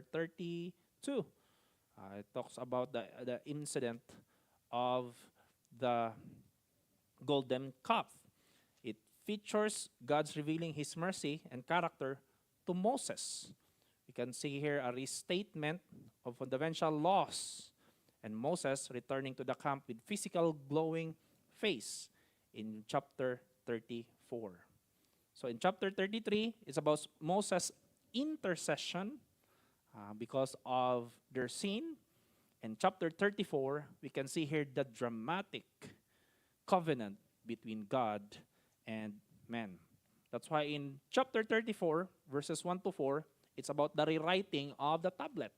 chapter 32. It talks about the incident of the golden calf. It features God's revealing his mercy and character to Moses. We can see here a restatement of fundamental laws and Moses returning to the camp with physical glowing face in chapter 34. So in chapter 33, it's about Moses' intercession because of their sin. In chapter 34, we can see here the dramatic covenant between God and man. That's why in chapter 34, verses 1 to 4, it's about the rewriting of the tablet.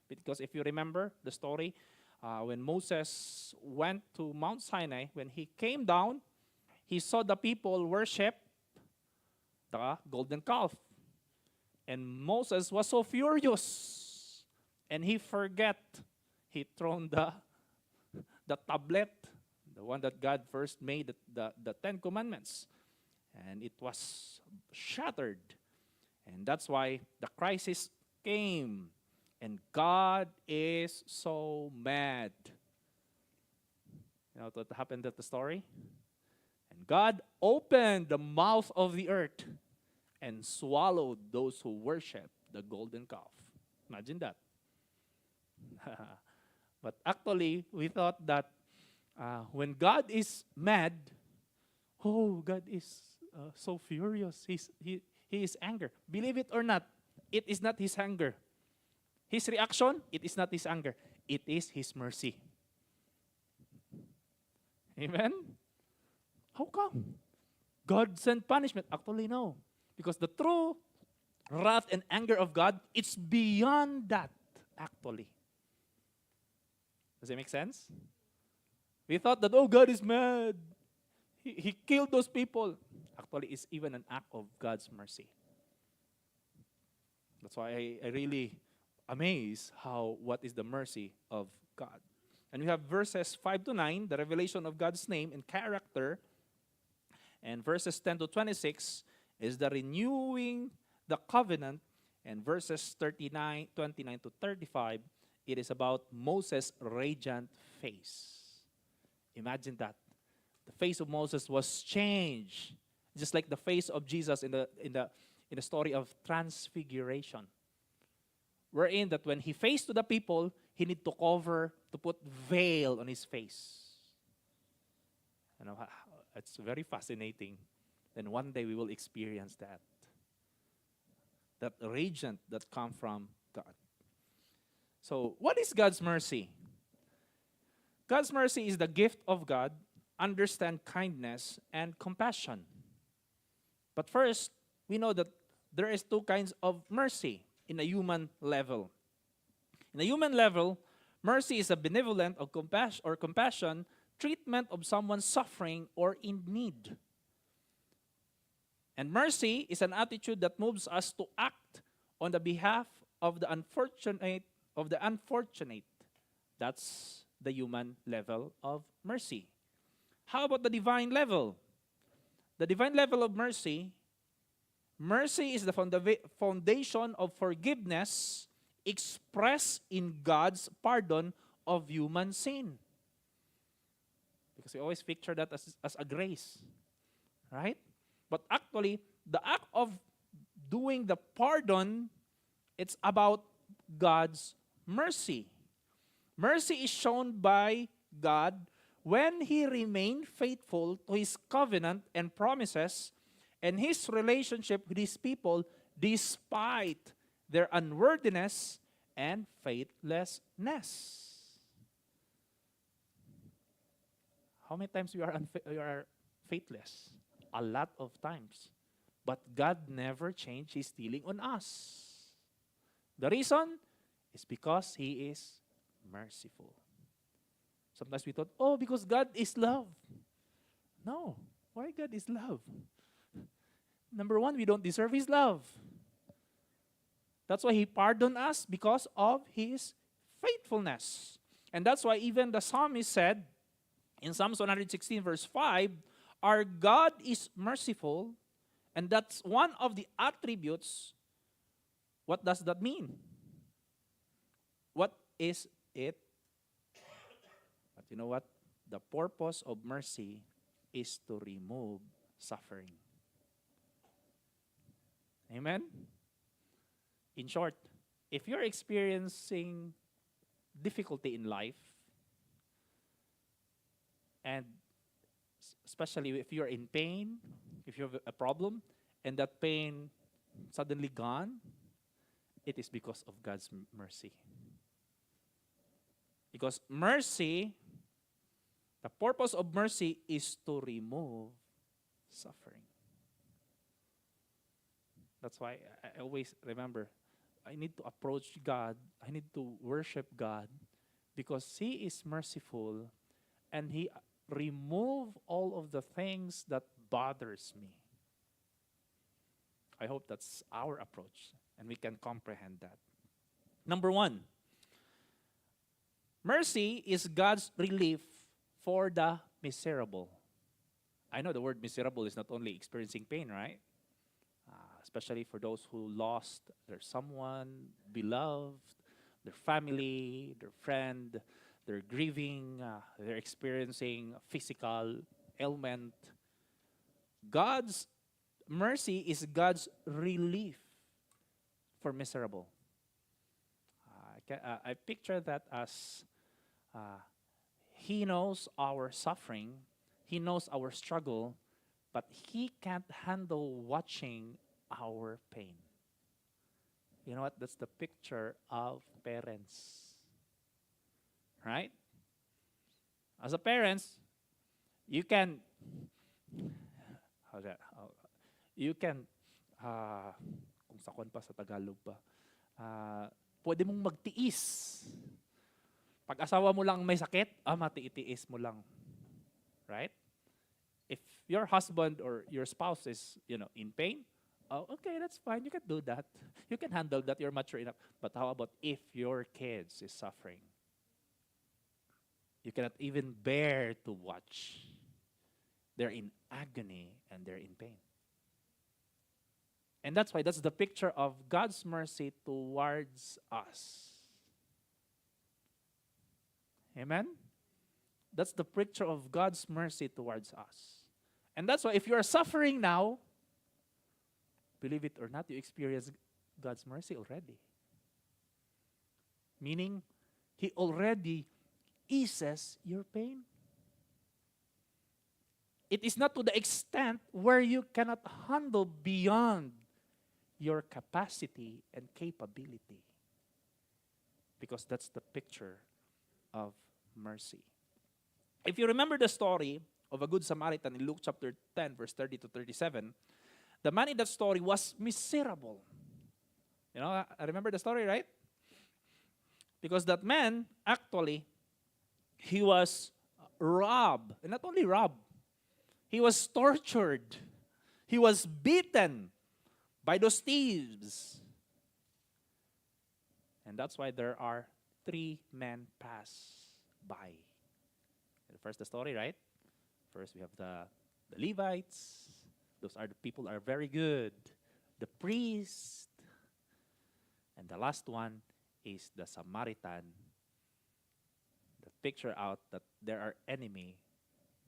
Because if you remember the story, when Moses went to Mount Sinai, when he came down, he saw the people worship the golden calf. And Moses was so furious. And he forget. He thrown the tablet, the one that God first made, the Ten Commandments. And it was shattered. And that's why the crisis came. And God is so mad. You know what happened at the story? And God opened the mouth of the earth and swallowed those who worship the golden calf. Imagine that. But actually, we thought that when God is mad, oh, God is so furious. He is anger. Believe it or not, it is not his anger. His reaction, it is not his anger. It is his mercy. Amen? How come? God sent punishment. Actually, no. Because the true wrath and anger of God, it's beyond that, actually. Does it make sense? We thought that, oh, God is mad. He killed those people. Actually, it's even an act of God's mercy. That's why I really amazed what is the mercy of God. And we have verses 5 to 9, the revelation of God's name and character. And verses 10 to 26 is the renewing the covenant. And verses 29 to 35, it is about Moses' radiant face. Imagine that. The face of Moses was changed, just like the face of Jesus in the story of transfiguration. Wherein that when he faced to the people, he need to put veil on his face. You know, it's very fascinating. And one day we will experience that. That radiant that come from God. So, what is God's mercy? God's mercy is the gift of God, understand kindness and compassion. But first, we know that there is two kinds of mercy in a human level. In a human level, mercy is a benevolent or compassion treatment of someone suffering or in need. And mercy is an attitude that moves us to act on the behalf of the unfortunate. That's the human level of mercy. How about the divine level? The divine level of mercy is the foundation of forgiveness expressed in God's pardon of human sin. Because we always picture that as a grace, right? But actually, the act of doing the pardon, it's about God's mercy. Mercy is shown by God when He remained faithful to His covenant and promises and His relationship with His people despite their unworthiness and faithlessness. How many times we are faithless? A lot of times. But God never changed His dealing on us. The reason is because He is merciful. Sometimes we thought, oh, because God is love. No. Why God is love? Number one, we don't deserve His love. That's why He pardoned us because of His faithfulness. And that's why even the psalmist said in Psalms 116 verse 5, our God is merciful, and that's one of the attributes. What does that mean? is it. But you know what? The purpose of mercy is to remove suffering. Amen? In short, if you're experiencing difficulty in life, and especially if you're in pain, if you have a problem, and that pain suddenly gone, it is because of God's mercy. Because mercy, the purpose of mercy is to remove suffering. That's why I always remember, I need to approach God, I need to worship God, because He is merciful and He remove all of the things that bothers me. I hope that's our approach and we can comprehend that. Number one, mercy is God's relief for the miserable. I know the word miserable is not only experiencing pain, right? Especially for those who lost their someone beloved, their family, their friend, they're grieving, they're experiencing physical ailment. God's mercy is God's relief for miserable. I picture that as He knows our suffering, He knows our struggle, but He can't handle watching our pain. You know what? That's the picture of parents. Right? As a parents, you can, you can, kung sakon pa sa Tagalog pa, pwede mong magtiis. Pag asawa mo lang may sakit, matitiis mo lang. Right? If your husband or your spouse is, in pain, okay, that's fine. You can do that. You can handle that. You're mature enough. But how about if your kids is suffering? You cannot even bear to watch. They're in agony and they're in pain. And that's why that's the picture of God's mercy towards us. Amen? That's the picture of God's mercy towards us. And that's why if you are suffering now, believe it or not, you experience God's mercy already. Meaning, He already eases your pain. It is not to the extent where you cannot handle beyond your capacity and capability. Because that's the picture of mercy. If you remember the story of a Good Samaritan in Luke chapter 10, verse 30 to 37, the man in that story was miserable. I remember the story, right? Because that man, actually, he was robbed. And not only robbed, he was tortured. He was beaten by those thieves. And that's why there are 3 men pass by. First, the story, right? First, we have the Levites. Those are the people are very good. The priest. And the last one is the Samaritan. The picture out that there are enemy.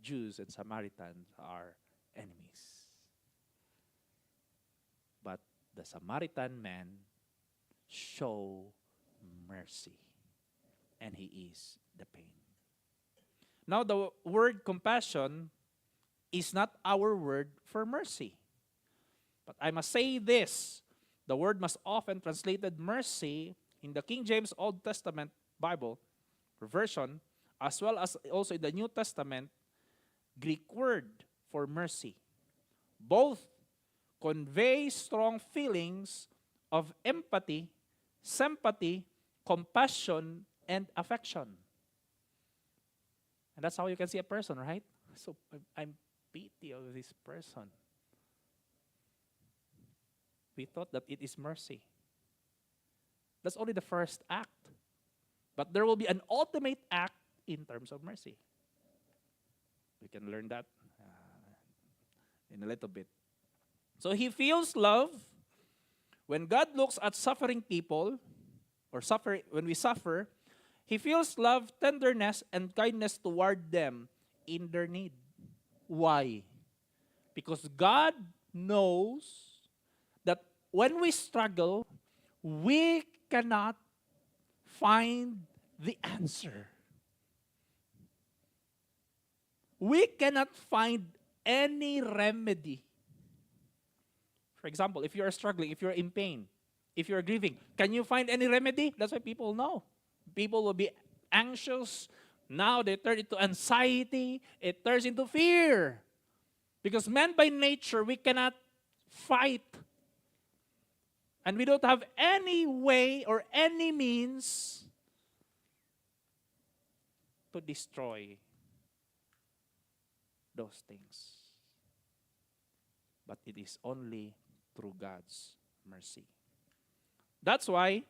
Jews and Samaritans are enemies. But the Samaritan man show mercy. And he eased the pain. Now, the word compassion is not our word for mercy. But I must say this. The word must often translated mercy in the King James Old Testament Bible version, as well as also in the New Testament, Greek word for mercy. Both convey strong feelings of empathy, sympathy, compassion, and affection. And that's how you can see a person, right? So I'm pity of this person. We thought that it is mercy. That's only the first act. But there will be an ultimate act in terms of mercy. We can learn that in a little bit. So he feels love. When God looks at suffering people, or when we suffer, He feels love, tenderness, and kindness toward them in their need. Why? Because God knows that when we struggle, we cannot find the answer. We cannot find any remedy. For example, if you are struggling, if you're in pain, if you're grieving, can you find any remedy? That's why people know. People will be anxious. Now they turn into anxiety. It turns into fear. Because man by nature, we cannot fight. And we don't have any way or any means to destroy those things. But it is only through God's mercy. That's why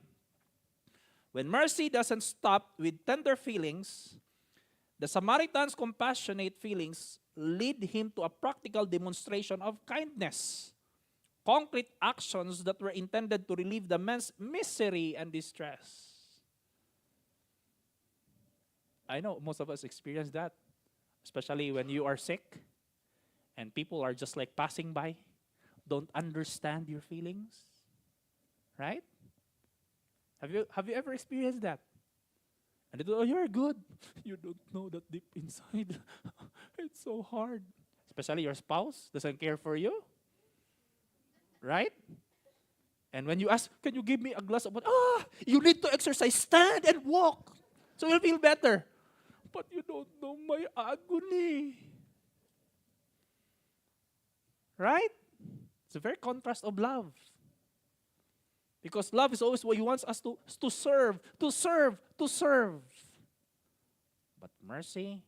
when mercy doesn't stop with tender feelings, the Samaritan's compassionate feelings lead him to a practical demonstration of kindness, concrete actions that were intended to relieve the man's misery and distress. I know most of us experience that, especially when you are sick and people are just like passing by, don't understand your feelings, right? Have you ever experienced that? And they go, oh, you're good. You don't know that deep inside. It's so hard. Especially your spouse doesn't care for you. Right? And when you ask, can you give me a glass of water? Ah, you need to exercise. Stand and walk. So you'll feel better. But you don't know my agony. Right? It's a very contrast of love. Because love is always what He wants us to serve, to serve, to serve. But mercy